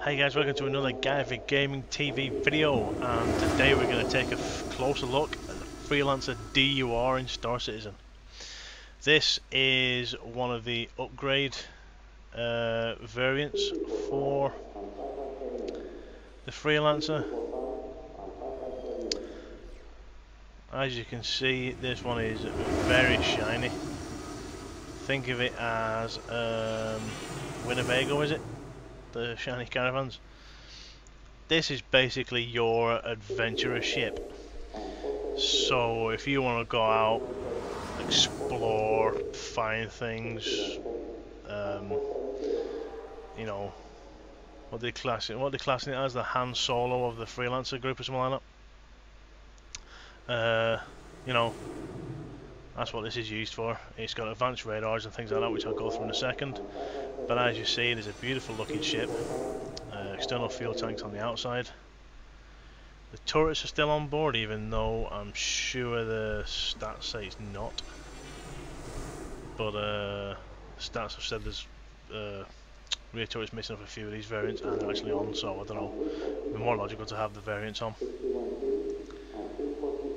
Hey guys, welcome to another Guyver Gaming TV video, and today we're going to take a closer look at the Freelancer DUR in Star Citizen. This is one of the upgrade variants for the Freelancer. As you can see, this one is very shiny. Think of it as Winnebago, is it? The shiny caravans. This is basically your adventurer ship. So if you want to go out, explore, find things, you know, what they classing it as, the Han Solo of the Freelancer group or something like that. You know, that's what this is used for. It's got advanced radars and things like that, which I'll go through in a second. But as you see, it is a beautiful looking ship. External fuel tanks on the outside. The turrets are still on board, even though I'm sure the stats say it's not. But stats have said there's rear turrets missing off a few of these variants, and they're actually on, so I don't know. It'd be more logical to have the variants on.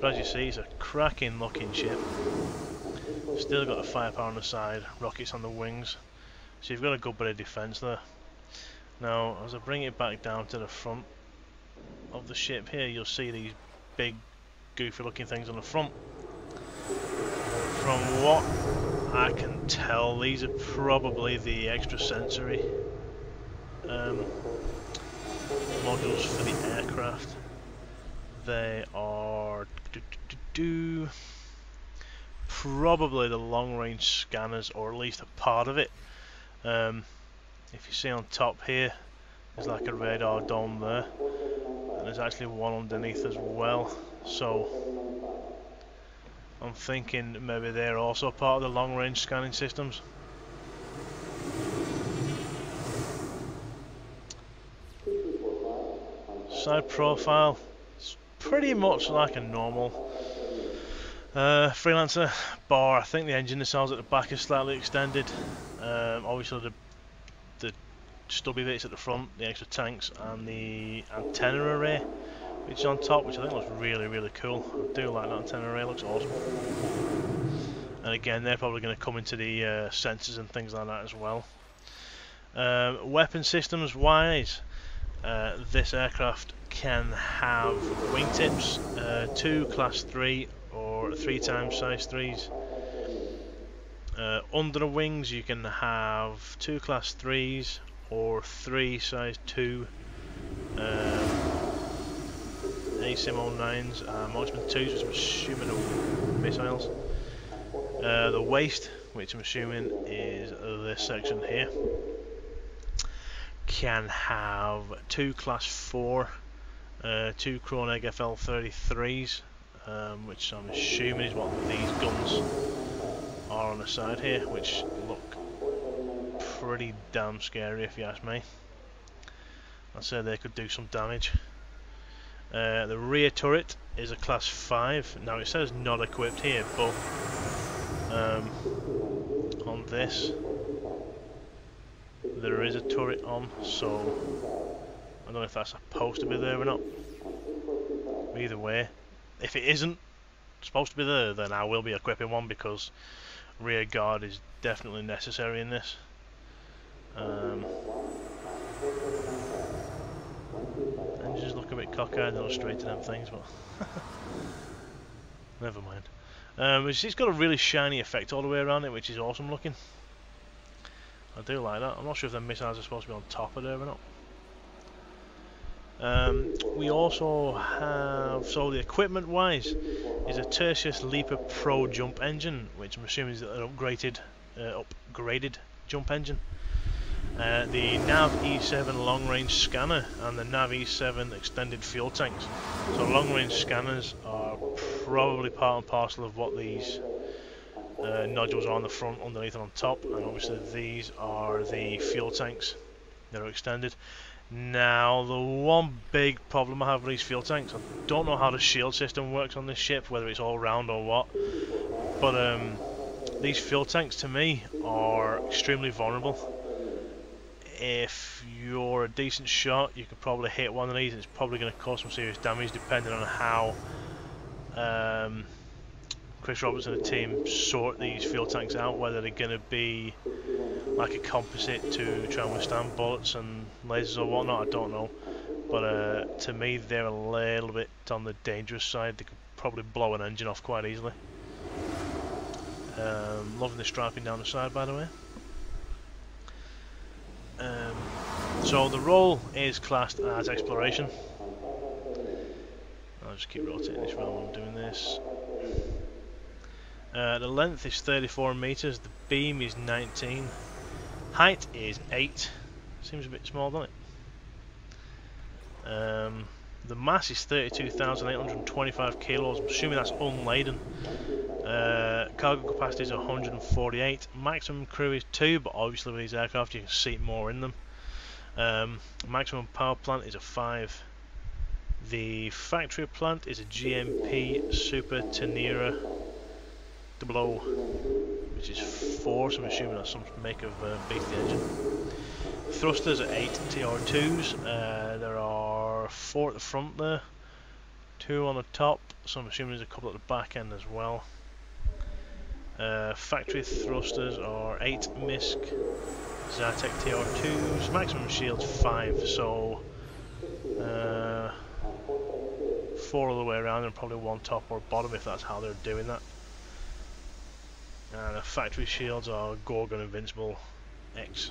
But as you see, it's a cracking looking ship. Still got the firepower on the side, rockets on the wings. So you've got a good bit of defence there. Now, as I bring it back down to the front of the ship here, you'll see these big, goofy looking things on the front. From what I can tell, these are probably the extra sensory modules for the aircraft. They are probably the long range scanners, or at least a part of it. If you see on top here, there's like a radar dome there, and there's actually one underneath as well. So I'm thinking maybe they're also part of the long range scanning systems. Side profile, it's pretty much like a normal Freelancer, bar I think the engine nacelles at the back is slightly extended. Obviously the stubby bits at the front, the extra tanks, and the antenna array which is on top, which I think looks really cool. I do like that antenna array, looks awesome. And again, they're probably going to come into the sensors and things like that as well. Weapon systems wise, this aircraft can have wingtips, 2 class 3 or 3 times size 3s. Under the wings you can have 2 class 3s or 3 size 2 ASIM-09s, marksman 2s, which I'm assuming are missiles. The waist, which I'm assuming is this section here, can have 2 class 4 2 Kronegg FL-33s, which I'm assuming is what these guns are on the side here, which look pretty damn scary if you ask me. I said they could do some damage. The rear turret is a class 5. Now it says not equipped here, but on this there is a turret on, so I don't know if that's supposed to be there or not. Either way, if it isn't supposed to be there, then I will be equipping one, because rear guard is definitely necessary in this. Engines look a bit cockeyed, they'll straighten them things, but never mind. It's got a really shiny effect all the way around it, which is awesome looking. I do like that. I'm not sure if the missiles are supposed to be on top of there or not. We also have, so the equipment wise, is a Tertius Leaper Pro jump engine, which I'm assuming is an upgraded jump engine. The Nav E7 long range scanner and the Nav E7 extended fuel tanks. So long range scanners are probably part and parcel of what these nodules are on the front, underneath and on top, and obviously these are the fuel tanks that are extended. Now, the one big problem I have with these fuel tanks, I don't know how the shield system works on this ship, whether it's all round or what, but these fuel tanks to me are extremely vulnerable. if you're a decent shot, you could probably hit one of these. It's probably going to cause some serious damage depending on how Chris Roberts and the team sort these fuel tanks out, whether they're going to be like a composite to try and withstand bullets and lasers or whatnot, I don't know. But to me, they're a little bit on the dangerous side. They could probably blow an engine off quite easily. Loving the striping down the side, by the way. So the role is classed as exploration. I'll just keep rotating this while I'm doing this. The length is 34 meters, the beam is 19, height is 8, seems a bit small, doesn't it? The mass is 32,825 kilos, I'm assuming that's unladen. Cargo capacity is 148, maximum crew is 2, but obviously with these aircraft you can seat more in them. Maximum power plant is a 5. The factory plant is a GMP Super Tenera 00, which is 4, so I'm assuming that's some make of beefy engine. Thrusters are 8 TR2s, there are 4 at the front there, 2 on the top, so I'm assuming there's a couple at the back end as well. Factory thrusters are 8 MISC Zytec TR2s, maximum shields 5, so 4 all the way around and probably 1 top or bottom if that's how they're doing that. And the factory shields are Gorgon Invincible X.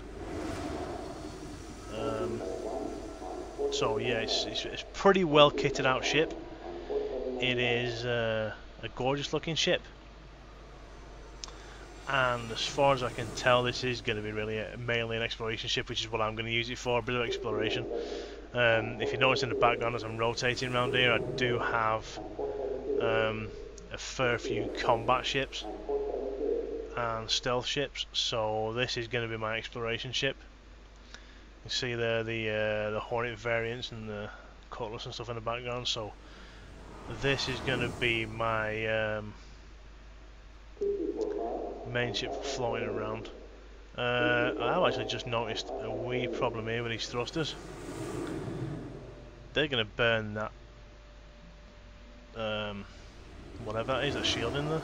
So yeah, it's pretty well kitted out ship. It is a gorgeous looking ship. And as far as I can tell, this is going to be really mainly an exploration ship, which is what I'm going to use it for, a bit of exploration. If you notice in the background as I'm rotating around here, I do have a fair few combat ships and stealth ships, so this is going to be my exploration ship. You see there the Hornet variants and the Cutlass and stuff in the background, so this is going to be my main ship floating around. I have actually just noticed a wee problem here with these thrusters. They're going to burn that whatever that is, that shield in there,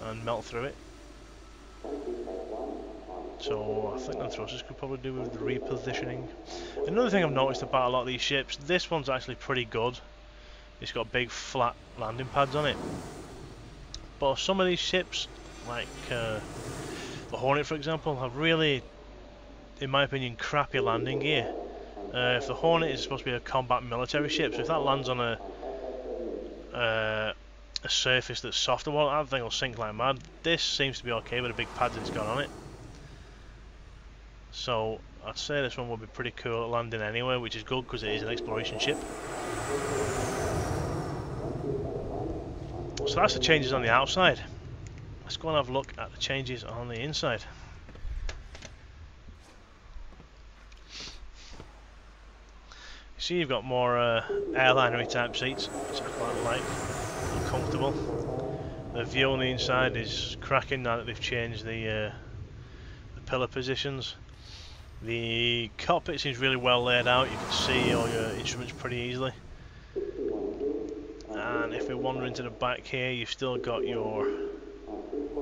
and melt through it. So I think the thrusters could probably do with the repositioning. Another thing I've noticed about a lot of these ships, this one's actually pretty good. It's got big flat landing pads on it. But some of these ships, like the Hornet for example, have really, in my opinion, crappy landing gear. If the Hornet is supposed to be a combat military ship, so if that lands on a surface that's softer, well, that thing will sink like mad. This seems to be okay with the big pads it's got on it. So I'd say this one would be pretty cool at landing anyway, which is good because it is an exploration ship. So that's the changes on the outside. Let's go and have a look at the changes on the inside. You see you've got more airlinery type seats, which I quite like. They're comfortable. The view on the inside is cracking now that they've changed the pillar positions. The cockpit seems really well laid out, you can see all your instruments pretty easily. And if we wander into the back here, you've still got your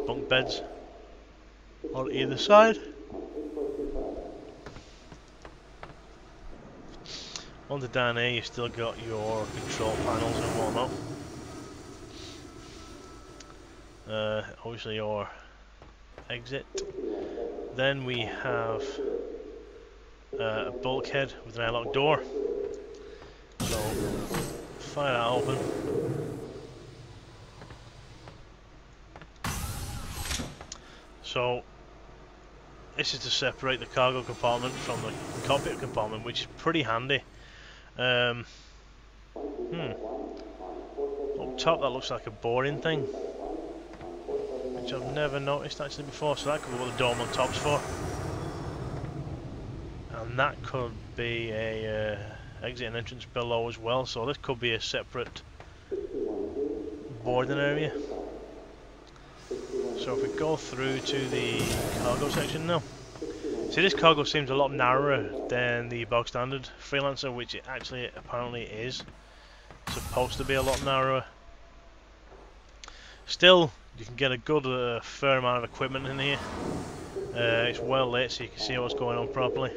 bunk beds on either side. On the down here, you've still got your control panels and whatnot. Obviously your exit. Then we have a bulkhead with an airlock door. So fire that open. So this is to separate the cargo compartment from the cockpit compartment, which is pretty handy. Up top that looks like a boring thing, which I've never noticed actually before, so that could be what the dome on top's for. And that could be a exit and entrance below as well, so this could be a separate boarding area. So if we go through to the cargo section now, see See, this cargo seems a lot narrower than the bog standard Freelancer, which it actually apparently is supposed to be a lot narrower. Still, you can get a good fair amount of equipment in here. It's well lit, so you can see what's going on properly.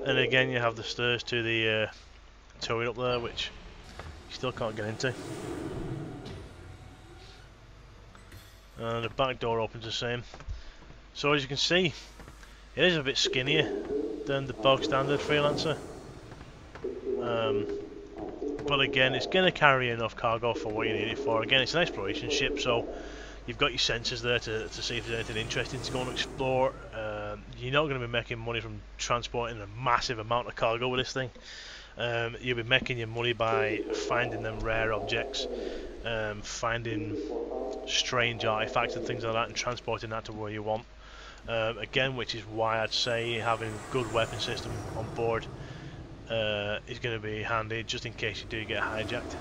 And again, you have the stairs to the turret up there, which you still can't get into. And the back door opens the same. So as you can see, it is a bit skinnier than the bog standard Freelancer. But again, it's going to carry enough cargo for what you need it for. Again, it's an exploration ship, so you've got your sensors there to see if there's anything interesting to go and explore. You're not going to be making money from transporting a massive amount of cargo with this thing. You'll be making your money by finding them rare objects, finding strange artifacts and things like that, and transporting that to where you want. Again, which is why I'd say having a good weapon system on board is going to be handy, just in case you do get hijacked.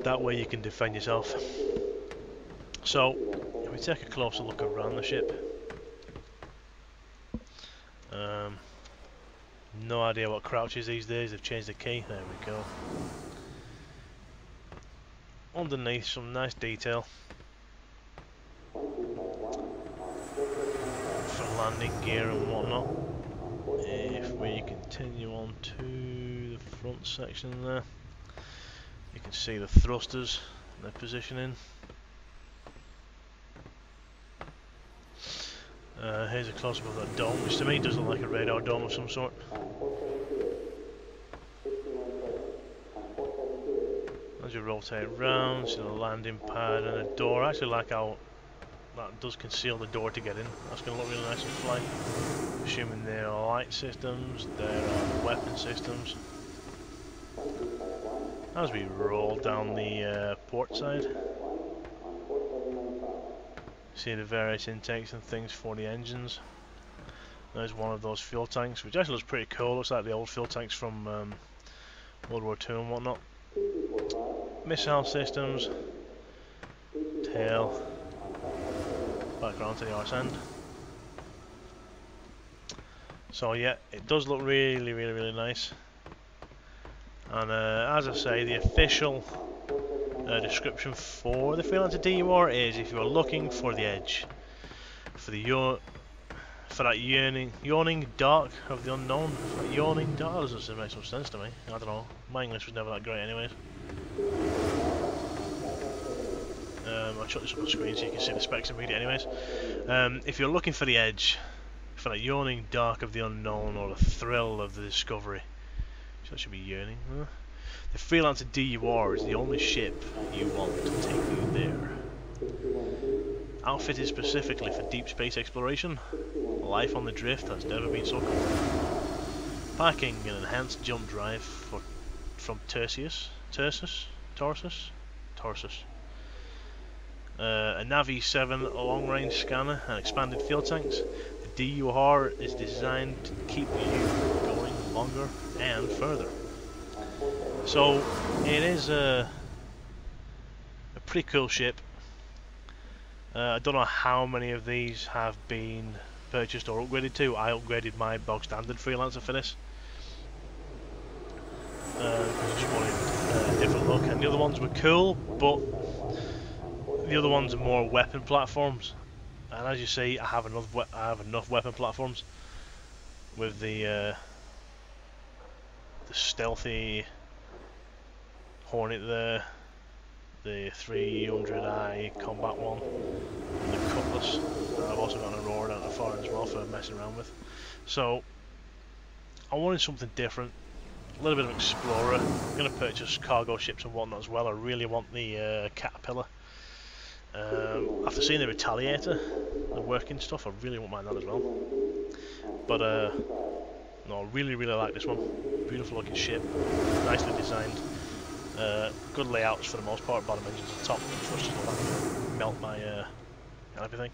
That way you can defend yourself. So, if we take a closer look around the ship. No idea what crouch is these days, they've changed the key, there we go. Underneath, some nice detail for landing gear and whatnot. If we continue on to the front section there, you can see the thrusters, their positioning. Here's a close-up of that dome, which to me does look like a radar dome of some sort. As you rotate around, see the landing pad and a door. I actually like how that does conceal the door to get in. That's going to look really nice and flight. Assuming there are light systems, there are weapon systems. As we roll down the port side, see the various intakes and things for the engines. There's one of those fuel tanks, which actually looks pretty cool. Looks like the old fuel tanks from World War II and whatnot. Missile systems, tail, back around to the arse end. So yeah, it does look really nice. And as I say, the official description for the Freelancer DUR is: if you are looking for the edge, for that yawning dark of the unknown. That yawning dark doesn't make some sense to me. I don't know. My English was never that great, anyways. I'll chuck this up on the screen so you can see the specs and read it, anyways. If you're looking for the edge, for that yawning dark of the unknown, or the thrill of the discovery, so that should be yearning. Huh? The Freelancer DUR is the only ship you want to take you there. Outfitted specifically for deep space exploration, life on the drift has never been so cool. Packing an enhanced jump drive from Tarsus. A Navi 7 long-range scanner and expanded fuel tanks. The DUR is designed to keep you going longer and further. So it is a pretty cool ship. I don't know how many of these have been purchased or upgraded to. I upgraded my bog standard Freelancer for this. I just wanted a different look, and the other ones were cool, but the other ones are more weapon platforms. And as you see, I have enough weapon platforms with the stealthy Hornet there, the 300i combat one, and the Cutlass. I've also got an Aurora down at the far end as well for messing around with. So I wanted something different, a little bit of explorer. I'm going to purchase cargo ships and whatnot as well. I really want the Caterpillar. After seeing the Retaliator, the working stuff, I really won't mind that as well. But no, I really like this one. Beautiful looking ship, nicely designed. Good layouts for the most part. Bottom engines on top, thrusters and all that, melt my everything.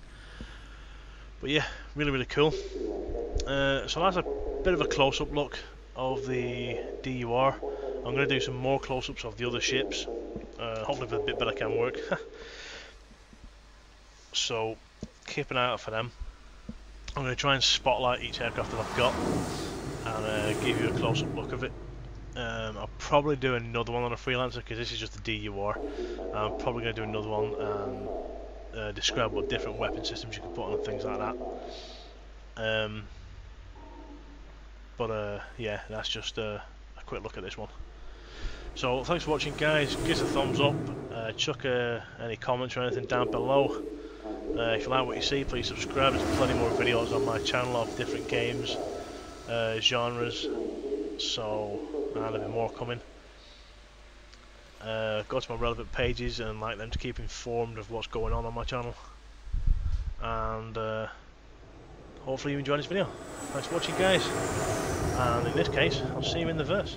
But yeah, really cool. So that's a bit of a close-up look of the DUR. I'm going to do some more close-ups of the other ships, hopefully with a bit better cam work. So keep an eye out for them. I'm going to try and spotlight each aircraft that I've got and give you a close-up look of it. I'll probably do another one on a Freelancer because this is just the DUR. I'm probably going to do another one and describe what different weapon systems you can put on and things like that. Yeah, that's just a quick look at this one. So thanks for watching, guys. Give us a thumbs up, chuck any comments or anything down below. If you like what you see, please subscribe. There's plenty more videos on my channel of different games, genres, so there'll be more coming. Go to my relevant pages and like them to keep informed of what's going on my channel. And hopefully you enjoyed this video. Thanks for watching, guys. And in this case, I'll see you in the verse.